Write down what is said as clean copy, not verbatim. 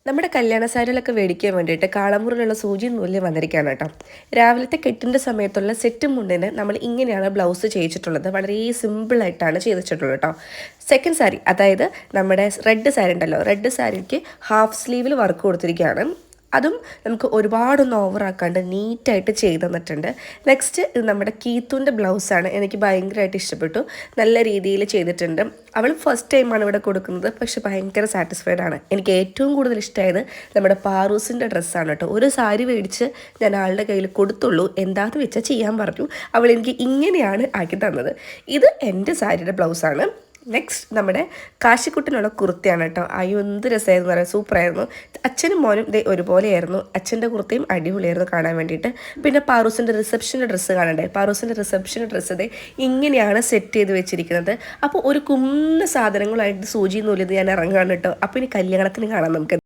നമ്മുടെ കല്യാണ സാരികളൊക്കെ മേടിക്കാൻ വേണ്ടിയിട്ട് കാളമ്പൂരിലുള്ള സൂചി നൂല് വന്നിരിക്കുകയാണ് കേട്ടോ. രാവിലത്തെ കെട്ടിൻ്റെ സമയത്തുള്ള സെറ്റ് മുണ്ടിന് നമ്മൾ ഇങ്ങനെയാണ് ബ്ലൗസ് ചെയ്യിച്ചിട്ടുള്ളത്. വളരെ സിമ്പിളായിട്ടാണ് ചെയ്തിട്ടുള്ളത് കേട്ടോ. സെക്കൻഡ് സാരി, അതായത് നമ്മുടെ റെഡ് സാരി ഉണ്ടല്ലോ, റെഡ് സാരിക്ക് ഹാഫ് സ്ലീവിൽ വർക്ക് കൊടുത്തിരിക്കുകയാണ്. അതും നമുക്ക് ഒരുപാടൊന്നും ഓവറാക്കാണ്ട് നീറ്റായിട്ട് ചെയ്ത് തന്നിട്ടുണ്ട്. നെക്സ്റ്റ് ഇത് നമ്മുടെ കീത്തുൻ്റെ ബ്ലൗസാണ്. എനിക്ക് ഭയങ്കരമായിട്ട് ഇഷ്ടപ്പെട്ടു. നല്ല രീതിയിൽ ചെയ്തിട്ടുണ്ട്. അവൾ ഫസ്റ്റ് ടൈമാണ് ഇവിടെ കൊടുക്കുന്നത്, പക്ഷെ ഭയങ്കര സാറ്റിസ്ഫൈഡ് ആണ്. എനിക്ക് ഏറ്റവും കൂടുതൽ ഇഷ്ടമായത് നമ്മുടെ പാറൂസിൻ്റെ ഡ്രസ്സാണ് കേട്ടോ. ഒരു സാരി മേടിച്ച് ഞാൻ ആളുടെ കയ്യിൽ കൊടുത്തുള്ളൂ, എന്താണെന്ന് വെച്ചാൽ ചെയ്യാൻ പറഞ്ഞു. അവൾ എനിക്ക് ഇങ്ങനെയാണ് ആക്കി തന്നത്. ഇത് എൻ്റെ സാരിയുടെ ബ്ലൗസാണ്. നെക്സ്റ്റ് നമ്മുടെ കാശിക്കുട്ടിനുള്ള കുർത്തിയാണ് കേട്ടോ. അയ്യോ എന്ത് രസമായിരുന്നു പറയാം, സൂപ്പറായിരുന്നു. അച്ഛനും മോനും ഇതേ ഒരുപോലെയായിരുന്നു. അച്ഛൻ്റെ കുർത്തിയും അടിപൊളിയായിരുന്നു കാണാൻ വേണ്ടിയിട്ട്. പിന്നെ പാറൂസിൻ്റെ റിസപ്ഷൻ്റെ ഡ്രസ്സ് കാണണ്ടേ, പാറൂസിൻ്റെ റിസപ്ഷൻ്റെ ഡ്രസ്സ് ഇതേ ഇങ്ങനെയാണ് സെറ്റ് ചെയ്ത് വെച്ചിരിക്കുന്നത്. അപ്പോൾ ഒരു കുന്ന സാധനങ്ങളായിട്ട് സൂചി നൂലിത് ഞാൻ ഇറങ്ങുകയാണ് കേട്ടോ. അപ്പോൾ ഇനി കല്യാണത്തിന് കാണാം നമുക്ക്.